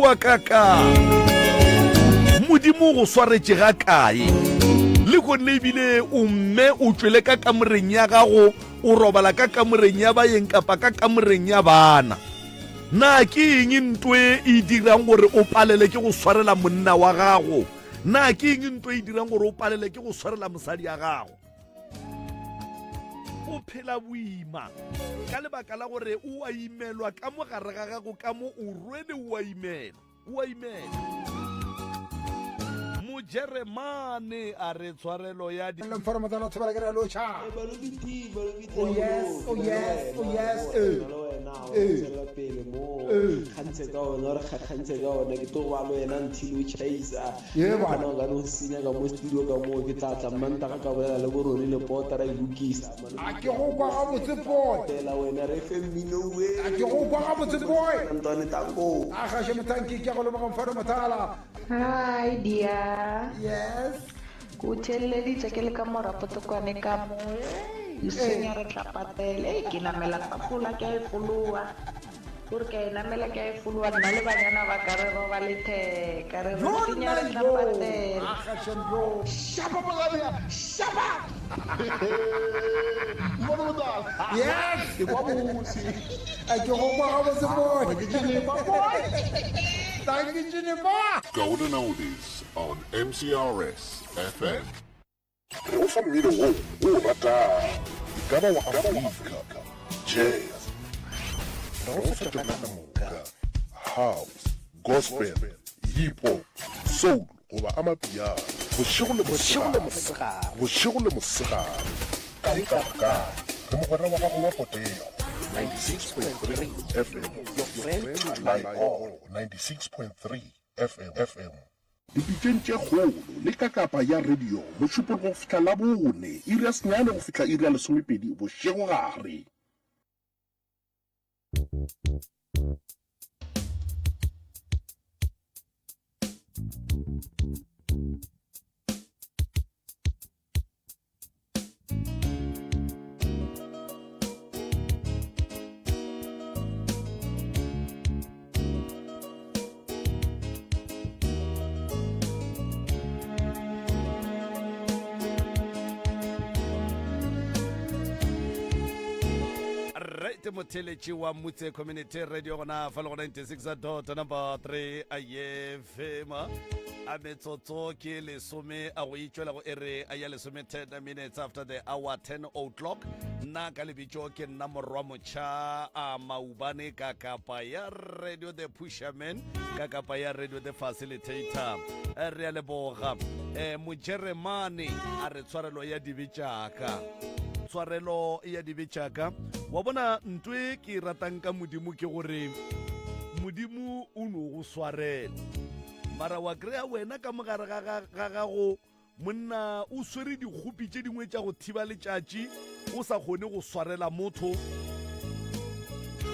bua kaka modimo go swaretše ga kae le gonne ebile o mme o tswele ka kamoreng ya gago o robala ka kamoreng ya baeng kapa ka kamoreng ya bana na ke eng ntwe e dirang gore o palele ke go swarela monna wa gago na ke eng ntwe e dirang gore o palele ke go swarela mosadi ya gago o phela boima ka lebaka la gore o a imelwa ka mo gare ga gago ka mo o rwele o a imela Jeremane a re tshwarelo ya di Hi dear. Yes. Kutheleditse ke le ka morapotokwane ka mo. Isenya re tlapatele ke namela pula ke e fulua. Porque namela ke e fulua nna le banyana ba ka re ba le the ka re isenya re tlapatele. Shapa pagabia. Shapa. Yes. Ke kwa botse. A ke go kwa go se boy. Ke ne ba boy. Thank you, Jennifer. Golden Oldies on MCRS FM. Ufa mmino wo rata. Ikaba wa Afrika. Jazz. Ufa tona moka. House, gospel, hip hop, soul, goba amapiano. Bošego le mosegare. Ka. Ke mogwera wa gago wa potego. 96.3 FM. Your friend like all. 96.3 FM. Dipitšeng tše kgolo le ka kapa ya radio mošupo go fihla la bone iri ya senyane go fihla iri ya lesomepedi bošego gare. motheletši wa motse community radio gona fa le go 96.3 a FM a metsotso ke lesome a go itšwela go ere a ya lesome 10 minutes after the hour 10 o'clock nna ka lebitšo ke nna morwa motšha a maubane ka kapa ya radio the pusherman ka kapa ya radio the facilitator re a leboga mojeremane a re tshwarelo ya dibetšaka tshwarelo ya dibetšaka wa bona ntwe ke ratang ka modimo ke gore modimo o no go swarela mara wa kry-a wena ka mogare ga gago monna o swere dikgopi tše dingwe tša go thiba letšatši o sa kgone go swarela motho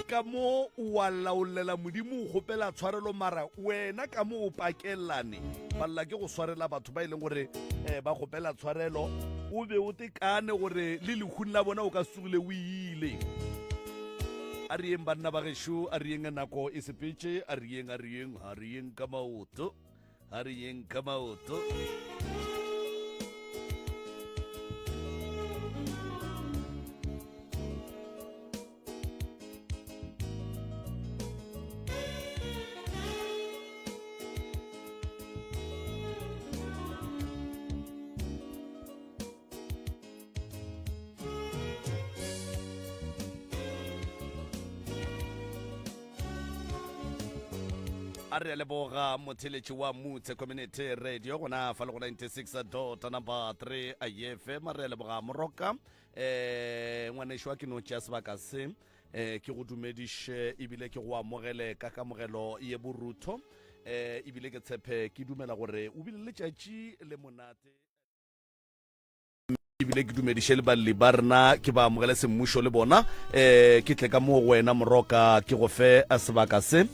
ka mo wa laolela modimo o kgopela tshwarelo mara wena ka mo o pakelane balela ke go swarela batho ba e leng gore ba kgopela tshwarelo o be o tekane gore le lekhuni la bona o ka sugile o ile a re yeng banna ba gešo a re yeng nako e sepetše a re yeng ka maoto a re leboga motheletši wa motse community radio gona fa le go 96.3 a FM a re leboga moroka ngwanešo wa ke no tšea sebaka se ke go dumediše ebile ke go amogele ka kamogelo ye borutho ebile ke tshepe ke dumela gore o bile letšatši le monate ebile ke dumediše le balli ba rena ke ba amogele semmušo le bona ke tle ka mo wena moroka ke go fe a sebaka se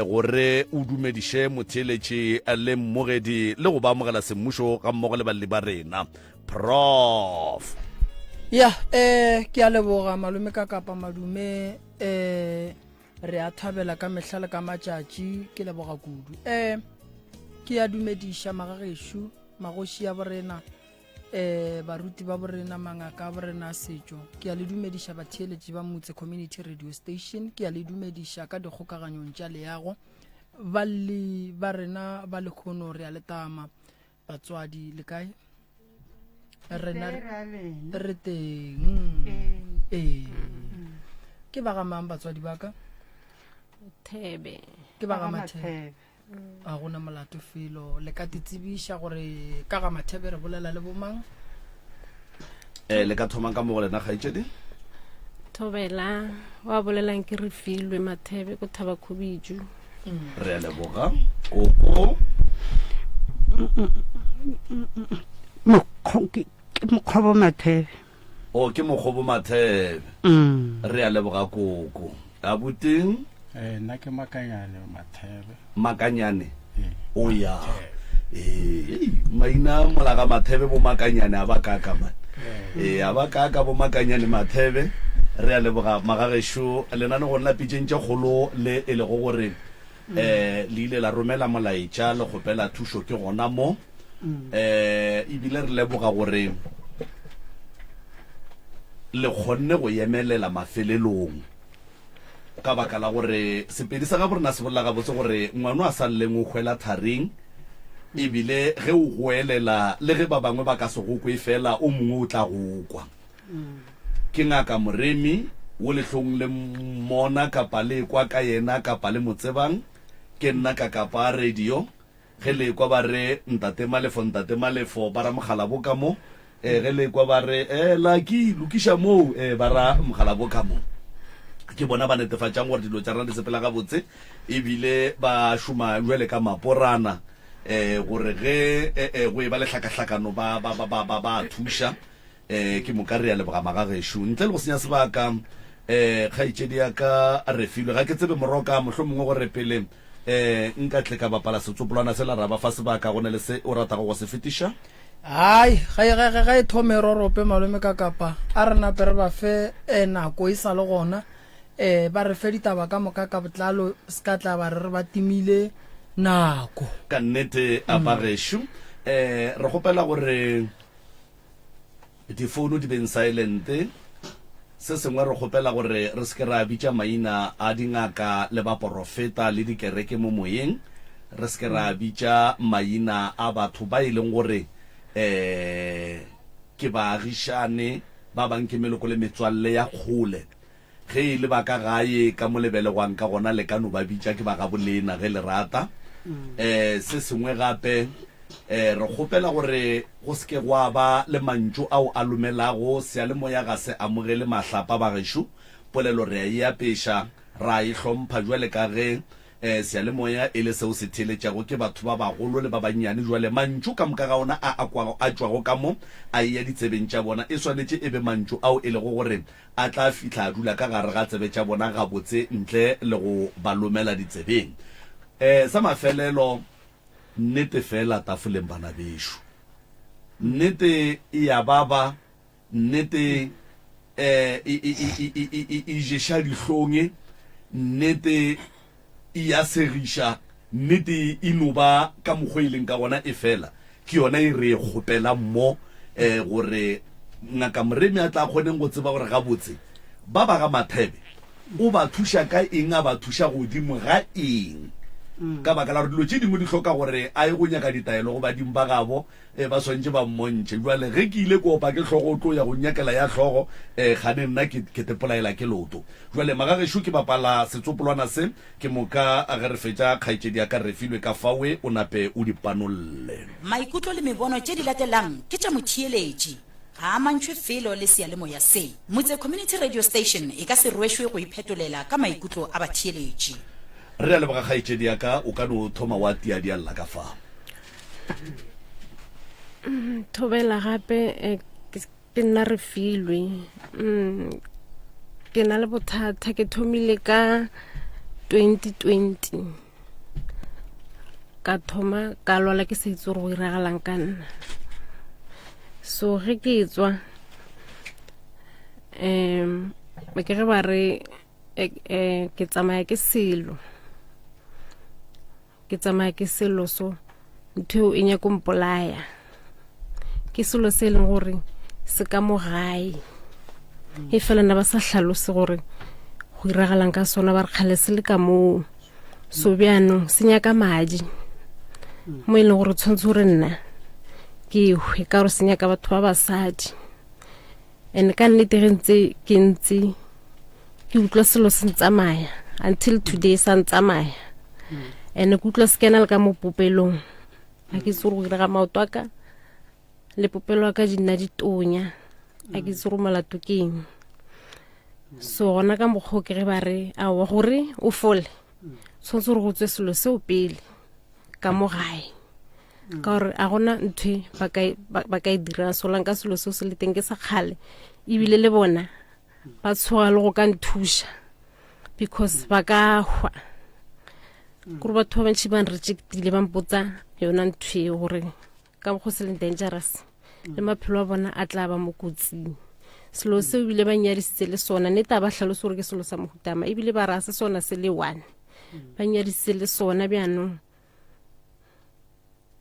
gore o dumediše motheletši le mmogedi le go ba amogela semmušo ga mmogo le balli ba rena prof ya ke a leboga malume ka kapa madume re a thabela ka mehla le ka matšatši ke leboga kudu ke ya dumediša magageshu magoši ya borena baruti ba borena mangaka a borena setšo ke ya le dumediša batheeletši ba Motse Community Radio Station ke ya le dumediša ka dikgokaganyong tša leago ba rena ba lekgono re a letama batswadi le kae rena re teng ke ba gamang batswadi ba ka Thebe ke ba ga Mathebe a gona molato felo le ka titsebiša gore ka ga Mathebe re bolela le bomang le ka thomang ka mo go lena gaitšedi Thobela wa bolelang ke re filwe Mathebe ko Thaba Khubiju re a leboga koko Mokgobo Mathebe o ke Mokgobo Mathebe re a leboga koko a buteng nna ke Makanyane Mathebe Makanyane o ya maina mola ga Mathebe bo Makanyane a ba kaka man a ba kaka bo Makanyane Mathebe re a leboga magagesho lena ne go nna pitšentše kgolo le e le go gore le ile la romela molaetša le kgopela thušo ke gona mo ebile re leboga gore le kgonne go emelela mafelelong ka baka la gore sepedi sa ga borena se bolela gabotse gore ngwano a sa lleng o hwela tharing ebile ge o goelela le ge ba bangwe ba ka se go kwe fela o mongwe o tla go kwa ke ngaka Moremi wo lehlong le mona kapa le kwa ka yena kapa le motsebang ke nna ka kapa radio ge le kwa ba re ntate malefo ba ra mogala bo ka mo ge le kwa ba re la ki lukisha mo ba ra mogala bo ka mo ke bona ba netefatšang gore dilo tša rena di sepela ga botse ebile ba šoma jwele ka maporana gore ge go e ba lehlakahlakano ba thuša ke mo ka re ya leboga magagesho ntle le go senya sebaka kgaitšedi ya ka a refilwe ga ke tsebe moroka mohlho mongwe gore pele nka tle ka bapala setsopolwana se la ra ba fa sebaka go ne le se o ratago go se fetiša hai ga e thome rorope malome ka kapa a re nape re ba fe nako e sa le gona ba re fe ditaba ka moka ka botlalo se ka tla ba re ba timile nako ka nnete a bagesho re gopela gore difounu di beng silente se sengwe re gopela gore re seke ra bitša maina a dingaka le baporofeta le dikereke mo moyeng re seke ra bitša maina a batho ba e leng gore ke baagišane ba bang ke meloko le metswalle ya kgole ge e le ba ka gae ka mo lebelegwang ka gona le ka no ba bitša ke ba ga bolena ge le rata se sengwe gape re gopela gore go seke goa ba le mantšu ao a lomelago sealemoya ga se amogele mahlapa bagesho polelo re a e apeša ra e hlompha jwale ka ge sealemoya e le seo se theletšago ke batho ba bagolo le ba bannyane jwale mantšu ka moka ga ona a tšwago ka mo a eya ditsebeng tša bona e swanetše e be mantšu ao e lego gore a tla fihla a dula ka gare ga tsebe tša bona gabotse ntle le go ba lomela ditsebeng sa mafelelo nnete fela tafoleng bana bešo nnete e ya baba nnete e ješa dihlong nnete e ya segiša nnete e no ba ka mokgwa ileng ka gona e fela ke yona e re kgopela mmo gore ngaka Moremi a tla kgoneng go tseba gore gabotse ba ba ga Mathebe o ba thuša ka eng a ba thuša godimo ga eng ka baka la gore dilo tše dingwe di hloka gore a ye go nyaka ditaelo go badimo ba gabo ba swantše ba mmontšhe jale ge ke ile kopa ke tlhogo o tlo ya go nyakela ya tlhogo gane nna ke tepolaela ke loto jale magagesho ke bapala setsopolwana se ke moka a ge re fetša kgaitšedi ya ka refilwe ka fawe o nape o dipanolle maikutlo le mebono tše di latelang ke tša motheeletši ga a mantšhwe felo le sealemoya se Motse Community Radio Station e ka se rwešwe go iphetolela ka maikutlo a batheeletši re a leboga kgaitšedi ya ka o ka no thoma wa tiadialla ka fa Thobela gape ke nna Refilwe ke na le bothata ke thomile ka 2020 ka thoma ka lwala ke sa itse gore go iragalang ka nna so ge ke tswa ke ge ba re ke tsamaya ke selo so ntho e nya kompolaya ke selo se leng gore se ka mo gae e fela na ba sa hlalose gore go iragalang ka sona ba re kgale se le ka moo so bjano se nyaka madi mo e leng gore tshwanetse gore nna ke hwe ka gore se nyaka batho ba basadi and ka nnete ke ntse ke utlwa selo se ntsamaya until today sa ntsamaya and ke utlwa se kena le ka mo popelong a ke itse go dira maoto aka le popelo wa ka di nna ditonya a ke itse go malato keng so gona ka mokgwa ke re ba re a wa gore o fole tshwanetse gore go tswe selo seo pele ka mo gae ka gore a gona ntho ba ka e dira solang ka selo seo se le teng ke sa kgale ebile le bona ba tshoga le go ka nthuša because ba ka hwa gore batho ba bantši ba nrejectile ba mpotsa yona ntho e gore ka mokgwa se leng dangerous le maphelo a bona a tla ba mo kotsing selo seo ebile ba nyadisitse le sona neta ba hlalose gore ke selo sa mohutama ebile ba ra se sona se le one ba nyadisitse le sona bjanong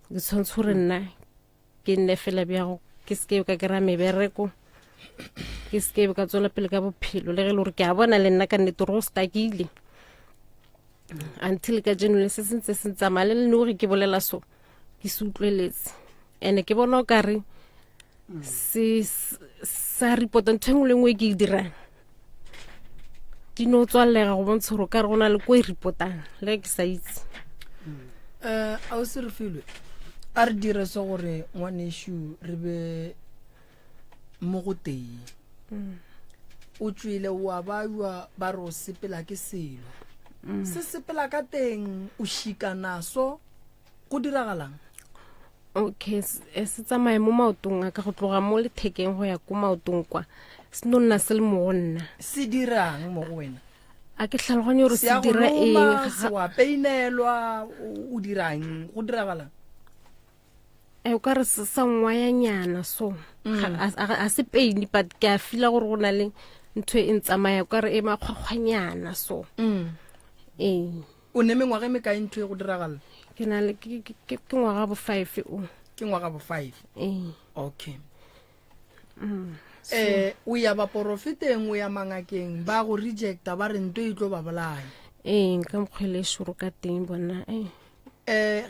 ke tshwanetse gore nna ke nne fela bjago ke seke ka kry-a mebereko ke seke ka tswela pele ka bophelo le ge le gore ke a bona le nna ka nnete gore go stakile until ka jenole se sentse se ntsamaya le gore ke bolela so ke se utlweletse and ke bona o kare sa report ntho engwe le ngwe ke e dirang di no tswalega go bontsha gore ka re go na le ko e reportang le ke sa itse a o se re filwe a re dire se gore ngwaneshu re be mo go teng o tswile wa ba re o sepela ke selo se sepela ka teng o shikana so go diragalang okay se tsamaye mo maotong a ka go tloga mo lethekeng go ya ko maotong kwa se no nna se le mo go nna se dirang mo go wena a ke tlhaloganye gore se dira eng se wa peinelwa o dirang go diragalang o ka re se sa ngwayanyana so a se peini but ke a fila gore go na le ntho e ntsamaya o ka re e makgwakgwanyana so o ne mengwaga e mekae ntho e go diragala ke na le ke ngwaga bo 5 o ke ngwaga bo 5 okay o ya ba profiteng o ya mangakeng ba go rejecta ba re ntwe e tlo ba bolaya ka mokgwele shuru ka teng bona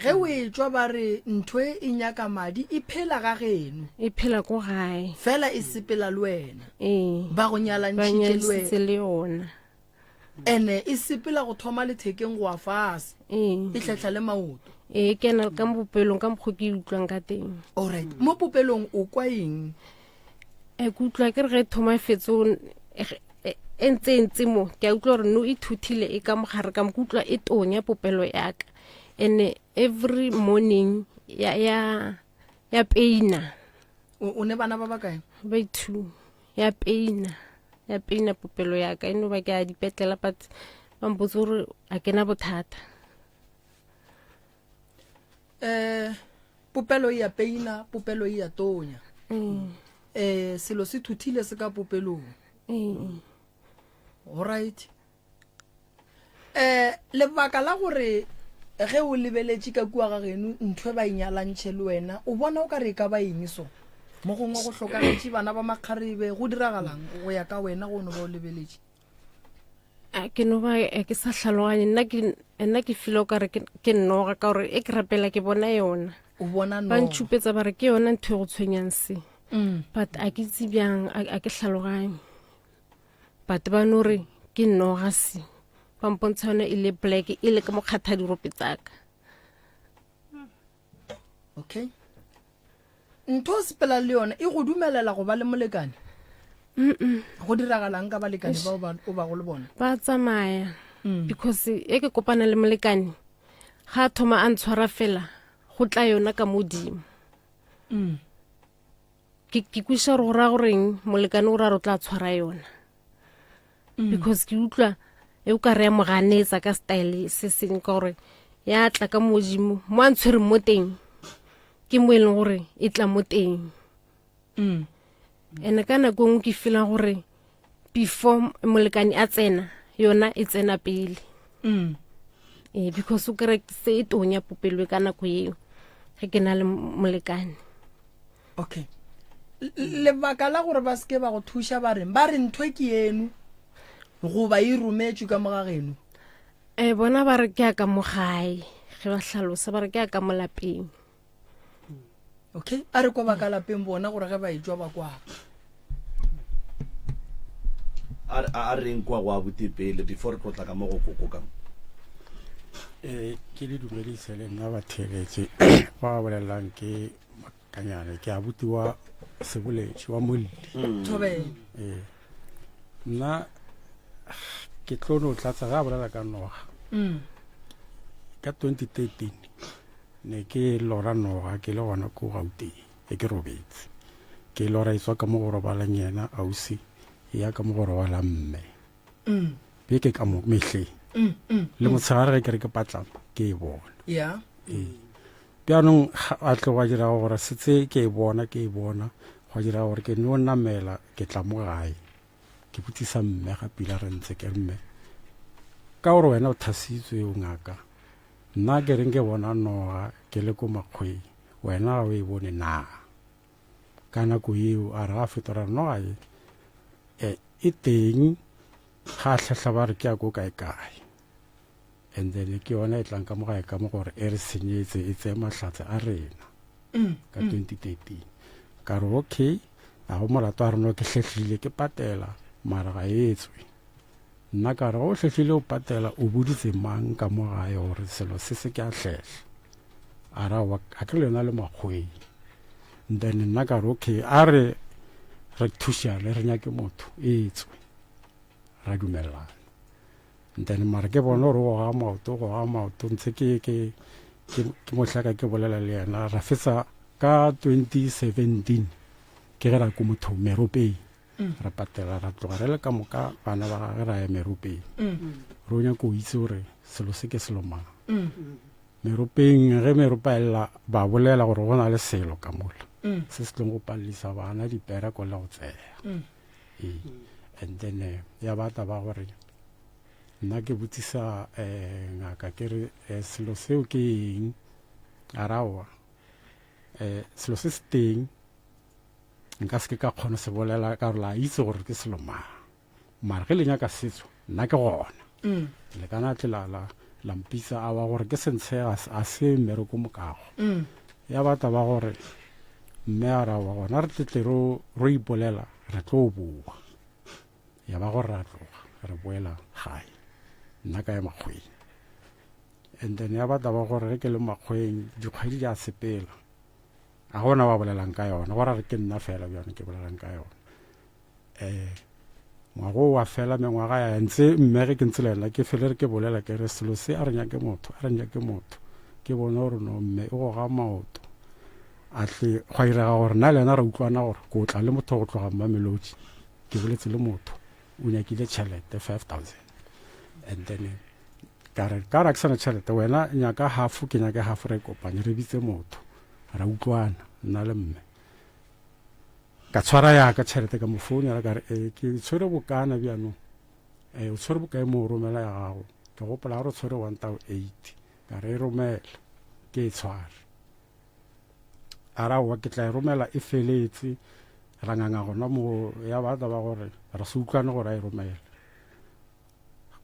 ge o e tswa ba re ntwe e nyaka madi e phela ga geno e phela ko gae fela e sepela le wena ba go nyalantšhitše le yona ene e sepela go thoma lethekeng go a fase e tlhatlha le maoto ke na ka popelong ka mokgwa ke utlwang ka teng alright mo popelong o kwa eng ke utlwa ke re ge thoma fetso ntse mo ke a utlwa gore no e thuthile e ka mogare ka mo utlwa e tonya popelo yaka and every morning ya peina o ne bana ba bakae ba ithu ya peina popelo yaka eno ba ke a dipetlela but ba mpotse gore a kena bothata popelo ya peina popelo ya tonya selo se thuthile se ka popelong alright lebaka la gore ge o lebeletše ka kua ga geno ntho ba inyalantšhe le wena o bona o ka re ka ba eng so mo gongwe go hlokagetše bana ba makgarebe go diragalang go ya ka wena go no ba o lebeletše ke no ba ke sa hlaloganye nna ke feel o ka re ke nnoga ka gore e ke rapela ke bona yona o bona no ba ntšhupetsa ba re ke yona ntho e go tshwenyang se but a ke itse bjang a ke hlaloganye but ba no re ke nnoga se ba mpontsha yona e le black e le ka mokgatha dirope tsaka okay ntho sepela le yona e go dumelela go ba le molekane go diragalang ka balekane ba o ba go le bona ba tsamaya because e ke kopana le molekane ga thoma a ntshwara fela go tla yona ka modimo ke kwisha gore go ra goreng molekane o ra re tla tshwara yona because ke utlwa e o ka re ya moganetsa ka style se seng ka gore ya tla ka modimo mo a ntshwere mo teng ke mo e leng gore e tla mo teng ene ka nako ngwe ke fela gore before molekane a tsena yona e tsena pele because o kere se e tonya popelo ka nako eo ge ke na le molekane. Okay, lebaka la gore ba seke ba go thuša ba re ntho ke eno goba e rometswe ka mogageno? Bona ba re ke ya ka mogae, ge ba tlhalosa ba re ke ya ka molapeng. Okay, a re kwa ba ka lapeng bona gore ge ba etswa ba kwa a reng kwa go a botepele before re tlotla ka mo go koko ka ke le dumedise le nna batheletše ba bolelelang ke makanyane ke a butiwa seboletše wa molli thobela. nna ke tlono tlatsa ga bolela ka noga ka 2013 ne ke lora noga ke le gona ko Gauteng e ke robetse ke lora itswa ka mo go robalang yena ausi ya ka mo go robala mme beke ka mo mehleng le motshegare ge ke re ke patlama ke e bona bjanong a tle wa dira gore setse ke e bona go dira gore ke no namela ke tla mo gae ke botsisa mme ga pila re ntse ke mme ka gore wena o thasitswe o ngaka nna ke reng ke bona noga ke le ko makgweng wena o e bone na ka nako eo a re ga fetora noga e teng ga tlhatlha ba re ke ya ko kae and then ke yona e tlang ka mogae ka mo gore e re senyetse e tseye mahlatse a rena ka 2013 ka re okay a go molato a rena ke hlehlile ke patela mara ga etswe nna ka re go hlehlile o patela o boditse mang ka mogae gore selo se se ke a hlehla a ra a ke le yona le makgweng then nna ka re okay a re thušane re nyake motho etswe ra dumelana then mara ke bona gore go ga maoto ntse ke mohlaka ke bolela le yena ra fetsa ka 2017 ke ge ra ko motho meropeng ra patela ra tloga re le ka moka bana ba gage ra ya meropeng re o nyako o itse gore selo se ke selo mang meropeng ge meropa elela ba bolela gore go na le selo ka mola se se tlong go palisa bana dipera ko la go tseya and then ya bata ba gore nna ke botsisa ngaka ke re selo seo ke eng arawa selo se se teng nka se ka kgona se bolela ka gore la itse gore ke selo mang mara ge le nyaka setso nna ke gona le kana tle la mpisa a ba gore ke sentshe a se mmereko mokago ya bata ba gore mme arawa gona re tletle ro ipolela re tlo bua ya ba gore ra tloga re boela gae nna ka ya makgweng and then ya bata ba gore ge ke le makgweng dikgwedi di a sepela a gona ba bolelang ka yona gore re ke nna fela bjone ke bolelang ka yona ngwago wa fela mengwaga ya ntse mme ge ke ntse le nna ke fele re ke bolela ke re selo se a re nyake motho ke bone gore no mme o goga maoto a tle go irega gore nna le yena re utlwana gore ko tla le motho go tloga Mamelodi ke boletse le motho o nyakile tšhelete 5,000 and then ka re ke sana tšhelete wena nyaka hafu ke nyake hafu re kopanye re bitse motho ra utlwana nna le mme ka tshwara yaka tšhelete ka mo founu ya ka re ke tshwere bokana bjanong o tshwere bokae mo romela ya gago ke gopola gore o tshwere 1,800 ka re e romela ke e tshware a rawa ke tla e romela e feletse ra nganga gona mo ya bata ba gore ra se utlwane gore a e romela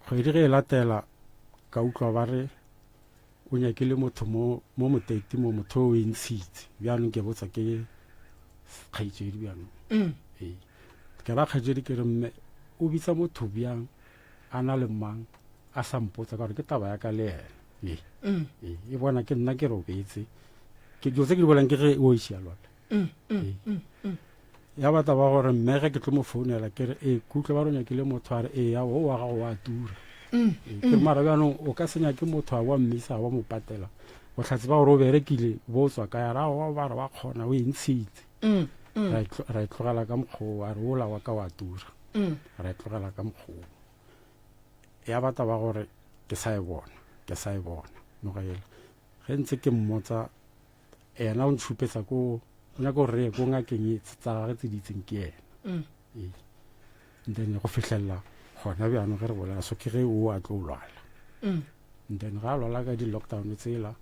kgwedi ge e latela ka utlwa ba re o nyakile motho mo moteti mo motho o e ntshitse bjanong ke botsa ke kgaitsedi bjanong ke ra kgaitsedi ke re mme o bitsa motho bjang a na le mang a sa mpotsa ka gore ke taba ya ka le ena e bona ke nna ke robetse ke dilo tse ke di bolang ke ge o išia lona ya bata ba gore mme ge ke tlo mo founela ke re kutlwe ba re nyakile motho a re ya o wa gago wa tura ke mara bjanong o ka senya ke motho a wa mmisa wa mo patela botlhatsi ba gore o berekile bo tswa ka ya ra ba re wa kgona o e ntshitse ra e tlogela ka mokgwa a re ola wa ka wa tura ra e tlogela ka mokgwa ya bata ba gore ke sa e bona nogaela ge ntse ke mmotsa ena o ntšhupetsa ko o nyaka gore reye ko ngakeng tsa gage tse di itseng ke ena then go fitlhelela gona bjano ge re bolela so ke ge o a tlo lwala and then ga a lwala ka di-lockdown tsela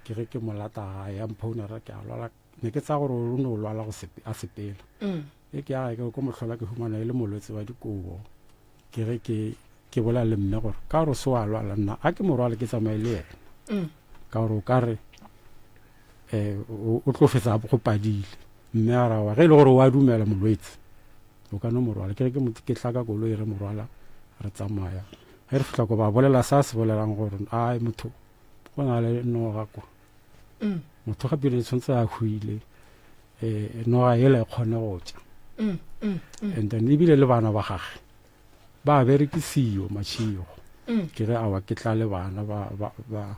ke ge ke molata gae ya mphounera ke a lwala ne ke tsa gore o ne o lwala a sepela e ke aga ke ko motlhola ke humana e le molwetse wa dikobo ke ge ke bola le mme gore ka gore se wa lwala nna a ke morwale ke tsamaye le ena ka gore o ka re o tlo fetsa go padile mme a rawa ge e le gore o a dumela molwetse o ka no morwala ke ke tlaka koloi re morwala re tsamaya ge re fitlha ko ba bolela sa se bolelang gore ai motho go na le noga kwa motho gape le tshwanetse a hwile noga ele e kgone go tja and then ebile le bana ba gage ba berekisiwa matšhigo ke ge awa ke tla le bana ba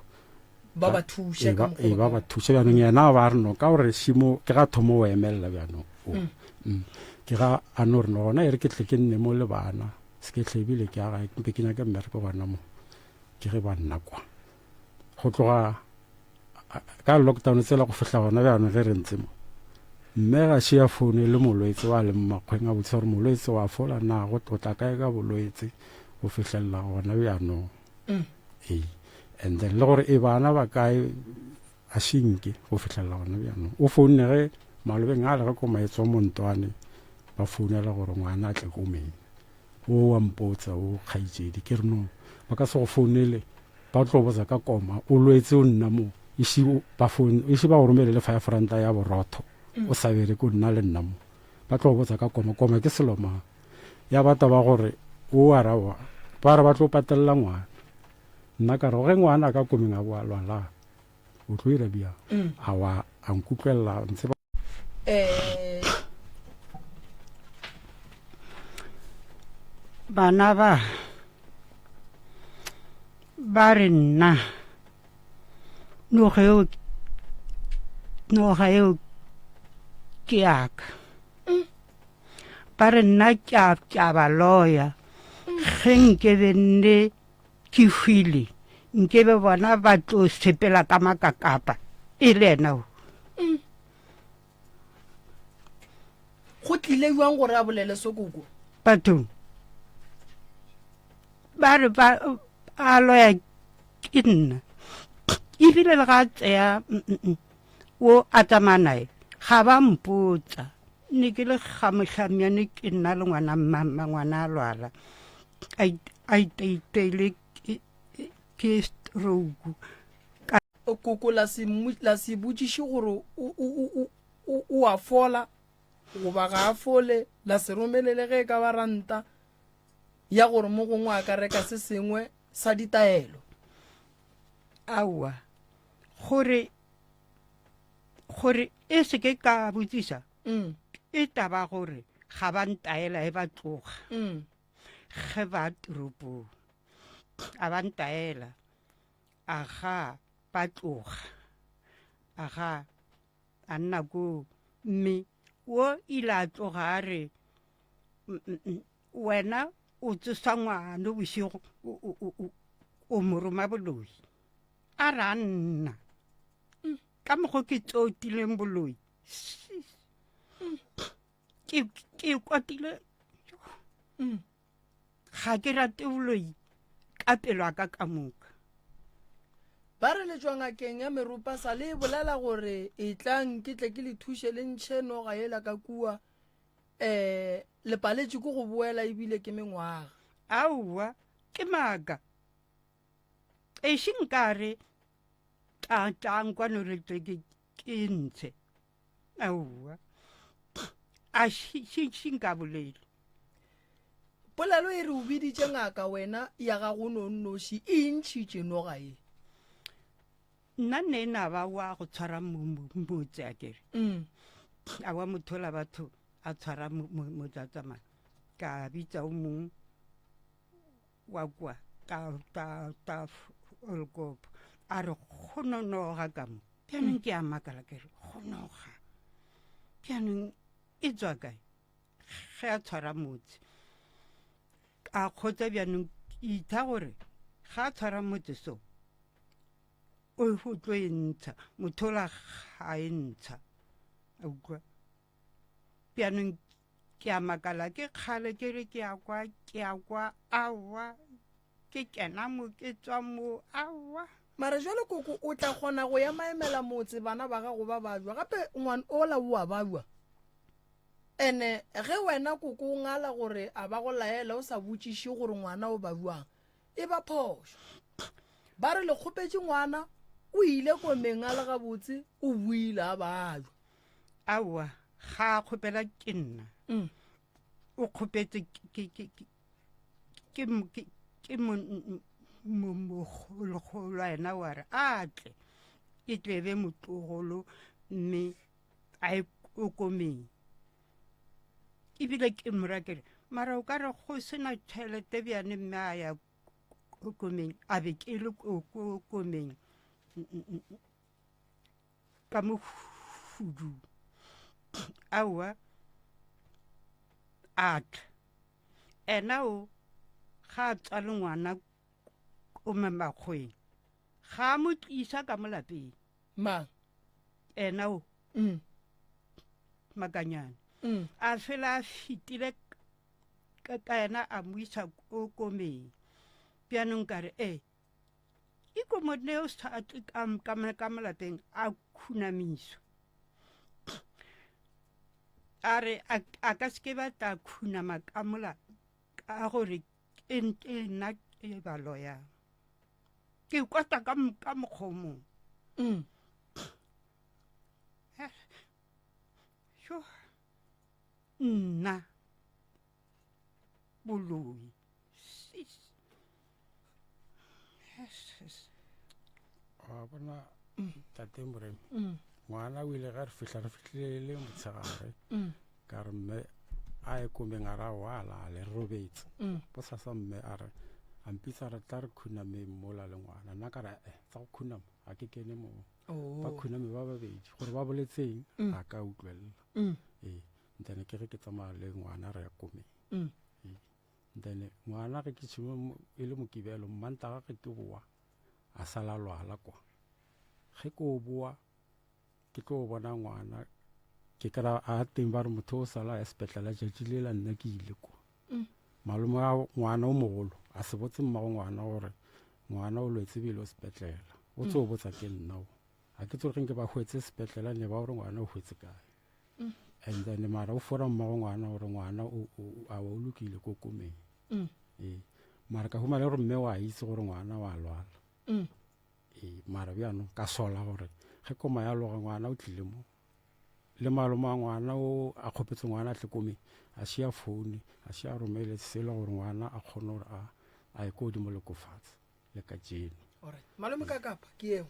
ba thuša ka mokgwa ba ba thuša bjanong yena ba re no ka gore šimo ke ga thomo o emelela bjanong ke ga a no re no gona e re ke tle ke nne mo le bana se ke tle ebile ke aga mpe ke nyake mmereko gona mo ke ge ba nna kwa go tloga ka lockdown tsela go fihla gona bjanong ge re ntse mo mme ga šea phone le molwetse wa le mmakgweng a botse gore molwetse wa fola na go tla kae ka bolwetse go fihlelela gona bjanong and then le gore e bana ba kae a šinke go fihlelela gona bjanong o founne ge malobeng a le ge ko maetswa montwane ba founela gore ngwana a tle ko mene o wa mpotsa o kgaitsedi ke re no ba ka se go founele ba tlo botsa ka koma o lwetse o nna mo isi ba go romele le five ranta ya borotho o sa bere ko nna le nna mo ba tlo botsa ka koma ke seloma ya bata ba gore o arawa ba re ba tlo patelela ngwana nna ka re ge ngwana ka komeng a boa lwala o tlo ira bia a nkutlwelela ntse bana ba re nna noga eo ke yaka ba re nna ke ba loya ge nkebe nne ke hwile nkebe bona ba tlo sepela ka makakapa e le ena o go tlile jwang gore a bolele sokoko bathong ba re a loya ke nna ebile le ga tseya o a tsamanae ga ba mpotsa ne ke le kgamotlhamyane ke nna le ngwana mmama ngwana a lwala a iteile ke stroke koko la se botsiše gore o a fola goba ga a fole la se romelele ge ka ba ranta ya gore mo gongwe a ka reka se sengwe sa ditaelo aowa gore e se ke ka botsisa e taba gore ga ba ntaela e ba tloga ge ba toropong a ba ntaela aga ba tloga aga a nna ko mme o ile a tloga a re wena o tsosa ngwana bosigo o moroma boloi a re a nna ka mokgwa ke tsotileng boloi ke kwatile ga ke rate boloi ka pelo a ka moka ba re le tswa ngakeng ya meropa sa le bolela gore e tlang ke tle ke le thuše le ntšhe noga ela ka kua le paletše ko go boela ebile ke mengwaga aowa ke maaka e šinkare tang kwano re tle ke ntshe aowa a šinka bolele polelo e re o biditše ngaka wena ya ga go nonnoši e ntšhitše noga e nna nne na ba wa go tshwara motse a kere a wa mothola batho a tshwara motsatsama ka bitsa o mong wa kwa ta olkopo a re go nonoga ka mo bjanong ke a makala kere go noga bjanong e tswa kae ge a tshwara motse a kgotsa bjanong itha gore ga a tshwara motse so o go tlo e ntsha mothola ga e ntsha a ukwa bjanong ke a makala ke kgale ke re ke a kwa awa ke kena mo ke tswa mo awa mara jalo koko o tla kgona go ya maemela motse bana ba gago ba bajwa gape ngwana ola o a bajwa ene ge wena koko o ngala gore a ba go laela o sa botšiše gore ngwana o bajwang e ba phošo ba re le kgopetse ngwana o ile komeng a le gabotse o buile a bajwa awa ga a kgopela ke nna o kgopetse ke mogologolo wena wa re a tle e tlebe motlogolo mme a e okomeng ebile ke morakere mara o ka re go sena tšhelete bjane mme a ya okomeng a be ke le okomeng ka mohudu aowa a tla ena o ga a tswa le ngwana o mamakgweng ga a mo tlisa ka mo lapeng mang ena o makanyane a fela a fetile ka ena a mo isa ko komeng bjanong ka re ikomonne o sa tle ka mo lapeng a khunamiso a re a ka seke batla khunama ka mola ka gore nna ke baloyang ke kwata ka mokgomong nna boloi wa bona tate moremi ngwana o ile ga re fitlhile motshegare ka re mme a ye komeng a ra wala le robetse bo sasa mme a re ampitsa re tla re khunameng mola le ngwana nna ka re tsa go khunama a ke kene moo ba khuname ba babedi gore ba boletseng a ka utlwelela ntene ke re ke tsamaya le ngwana re ya komeng ntene ngwana ge ke tshimo e le mokibelo mmantaga ge ke boa a sala lwala kwa ge ke o boa ke tlo bona ngwana ke kra a teng ba re motho o sala ya sepetlela tšatši le la nna ke ile kwa malome a ngwana o mogolo a se botse mmago ngwana gore ngwana o lwetse bile o sepetlela o tse o botsa ke nna o a ke tsogeng ke ba hwetse sepetlela ne ba gore ngwana o hwetse kae and then mara o fora mmago ngwana gore ngwana a o lokile ko komeng mara ka huma le gore mme wa itse gore ngwana wa lwala mara bjano ka sola gore ge koma ya loga ngwana o tlile mo le malome a ngwana o a kgopetse ngwana a tle komeng a šia foune a šia romele selo gore ngwana a kgone gore a ye ko godimo le kofatse le ka jeno malome ka kapa ke eo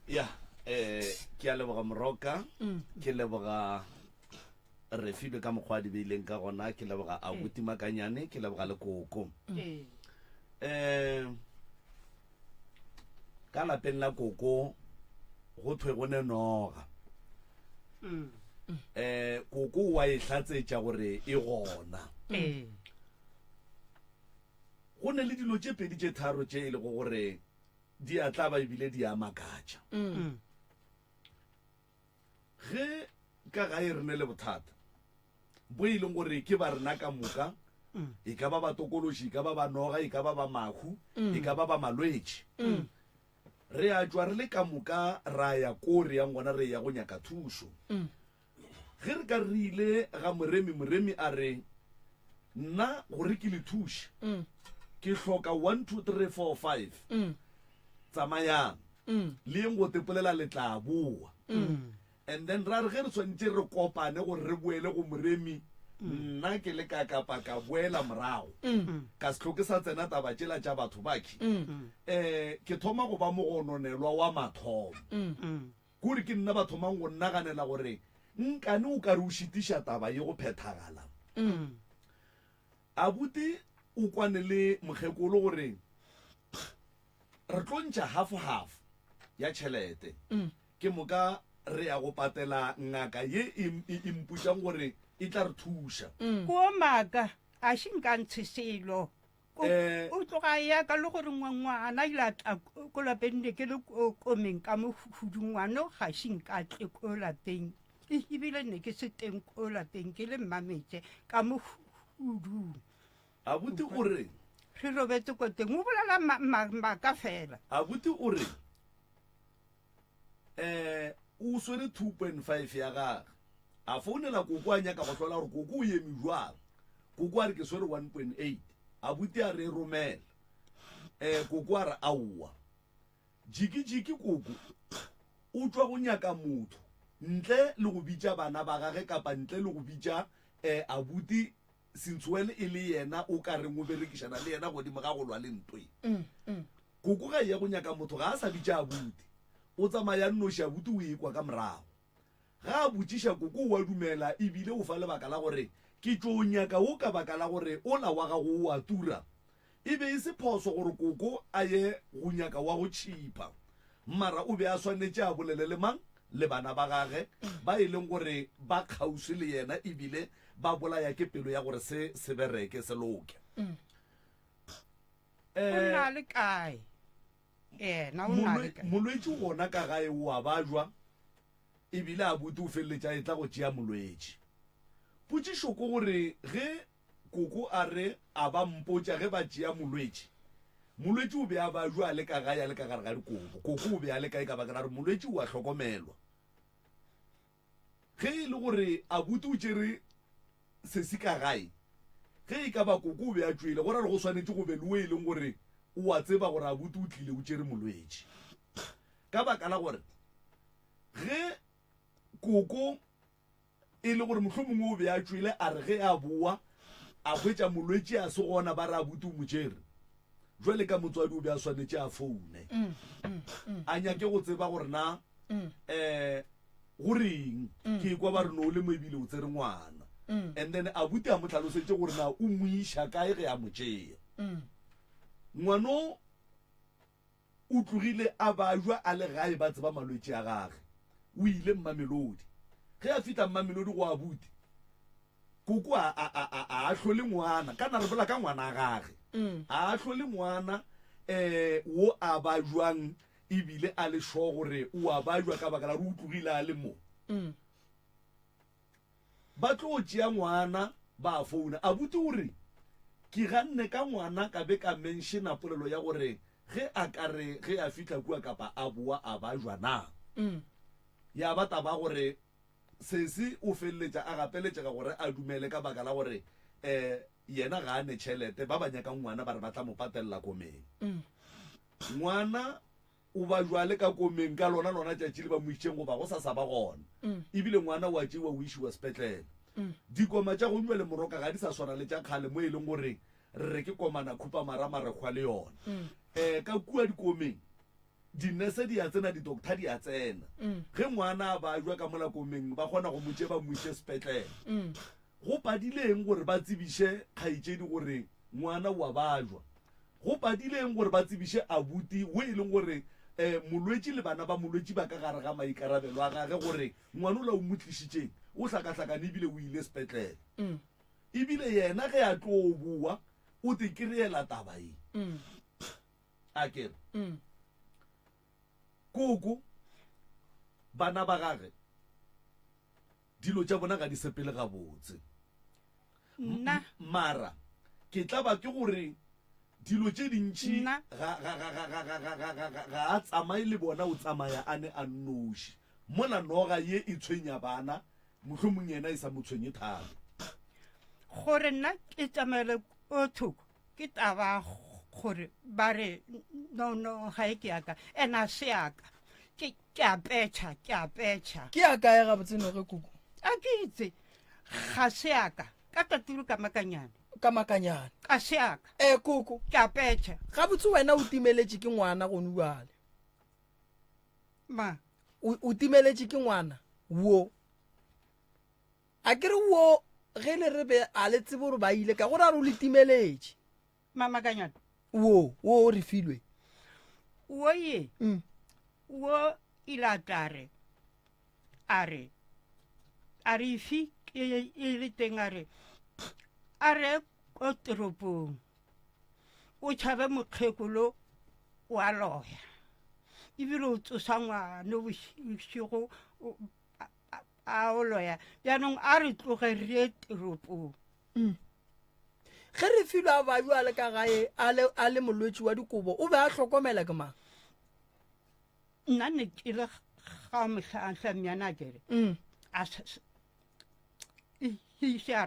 ya ke a leboga moroka ke leboga re filwe ka mokgwa di beileng ka gona ke leboga a butimakanyane ke leboga le koko ka lapeng la koko go thwe go ne noga koko wa e tlatsetša gore e gona go ne le dilo tše pedi tše tharo tše e le go gore di a tla ba ebile di a makatša ge ka gae re ne le bothata bo e leng gore ke ba rena ka moka e ka ba batokološi e ka ba ba noga e ka ba ba mahu e ka ba ba malwetši re a tšwa re le ka moka ra ya ko re yang gona re ya go nyaka thušo ge re ka re ile ga moremi a re nna gore ke le thuše ke hloka 1 2 3 4 5 tsamayang le eng go tepolela le tla boa and then ra re ge re tshwanetse re kopane gore re boele go moremi nna ke le ka kapa ka boela morago ka se tlhoke sa tsena taba tšela tša batho baki ke thoma go ba mogononelwa wa mathomo kore ke nna ba thomang go nnaganela gore nkane o ka re o šitiša taba ye go phethagala abuti o kwane le mokgekolo gore re tlo ntšha half ya tšhelete ke moka re ya go patela ngaka ye imputšang gore e tla re thuša ko maka a šenkantshe selo o tloga ya ka le gore ngwana ile a tla ko lapeng ne ke le komeng ka mohudu ngwana ga šenkatle ko lapeng ebile ne ke se teng ko lapeng ke le mmametse ka mohudung abuti o reng re robetse ko teng o bolela maka fela abuti o reng o swere 2.5 ya gage a founela koko a nyaka go tlhola gore koko o eme jwang koko a re ke swere 1.8 abuti a re e romela koko a re aowa jiki koko o tswa go nyaka motho ntle le go bitsa bana ba gage kapa ntle le go bitsa abuti sintswele e le yena o ka reng o berekisana le yena godimo ga go lwa le ntwe koko ga ya go nyaka motho ga a sa bitsa abuti o tsamaya nnoši abuti o ekwa ka morago ga a botsiša koko wa dumela ebile o fa lebaka la gore ke tlo nyaka o ka baka la gore o la wa gago o a tura e be e se phoso gore koko a ye go nyaka wa go tšhipa mmara o be a swanetše a bolele le mang le bana ba gage ba e leng gore ba kgausi le yena ebile ba bolaya ke pelo ya gore se bereke se loke o na le kae ena o na le kae molwetši gona ka gae o a bajwa ebile a buti o feleletša e tla go tšea molwetši potšišo ko gore ge koko a re a ba mpotša ge ba tšea molwetši o be a bajwa a le ka gae a le ka gare ga dikobo koko o be a le kae ka baka la re molwetši o a hlokomelwa ge e le gore a buti o tšere sesi ka gae ge e ka ba koko o be a tšwele go ra re go swanetše go be le o e leng gore o a tseba gore a buti o tlile o tšere molwetši ka baka la gore ge koko e le gore mohlomongwe o be a tšwele a re ge a boa a hwetša molwetši a se gona ba re a buti o motšere jwale ka motswadi o be a swanetše a foune a nyake go tseba gore na go reng ke kwa ba re no le mo ebile o tsere ngwana and then abuti a mo tlhalosetše gore na o moiša kae ge a mo tšea ngwano o tlogile a bajwa a le gae ba tseba malwetši a gage o ile Mmamelodi ge a fita Mmamelodi go abuti koko a hlole ngwana kana re bola ka ngwana a gage a hlole ngwana wo a bajwang ebile a le sho gore o a bajwa ka baka la re utlogile a le mo ba tlo tšea ngwana ba founa abuti o re ke ganne ka ngwana ka be ka menshena polelo ya gore ge a kare ge a fitla kua kapa a boa a bajwa na ya bata ba gore sesi o feleletša a gapeletšega gore a dumele ka baka la gore yena ga a ne tšhelete ba ba nyakang ngwana ba re ba tla mo patelela komeng ngwana o ba jwale ka komeng ka lona tšatši le ba moišitšeng goba go sa ba gona ebile ngwana wa tšewa o išiwa sepetlele dikoma tša go nwa le moroka ga di sa swana le tša kgale mo e leng gore re ke komana khupa maramarekgwa le yona ka kua dikomeng dinese di a tsena di-doctor di a tsena ge ngwana a ba jwa ka mola komeng ba kgona go motse ba moise sepetlele go padileng gore ba tsebiše kgaitšedi gore ngwana wa bajwa go padileng gore ba tsebiše abuti wo e leng gore molwetši le bana ba molwetši ba ka gare ga maikarabelo a gage gore ngwana o la o motlišitšeng o hlakahlakane ebile o ile sepetlele ebile yena ge a tlo bua o te kry-ela taba e a kere koko bana ba gage dilo tša bona ga di sepele gabotse nna mara ke tla ba ke gore dilo tše dintšhi ga a tsamaye le bona o tsamaya a ne a nnoši mola noga ye e tshwenya bana mohlomong yena e sa mo tshwenye thata gore nna ke tsamaele o thoko ke taba gore ba re no ga e ke yaka ena se yaka ke a petšha ke ya kae ga botseno ge koko a ke itse ga se yaka ka tatolo ka makanyana ka se yaka koko ke a petšha ga botse wena o timeletše ke ngwana go nuale ma o timeletše ke ngwana wo a kere wo ge le re be a le tsebe gore ba ile ka gore a re o le timeletše mamakanyana wo o re filwe wo ye wo ila tare a re ifi e le teng a re ko teropong o tšhabe mokgekolo wa loya ebile o tsosa ngwane bošigo a o loya jaanong a re tloge re teropong ge re filo a baju a le ka gae a le molwetši wa dikobo o be a tlhokomela ke mang nna ne ke le ga motlhatlhamyana kere a se a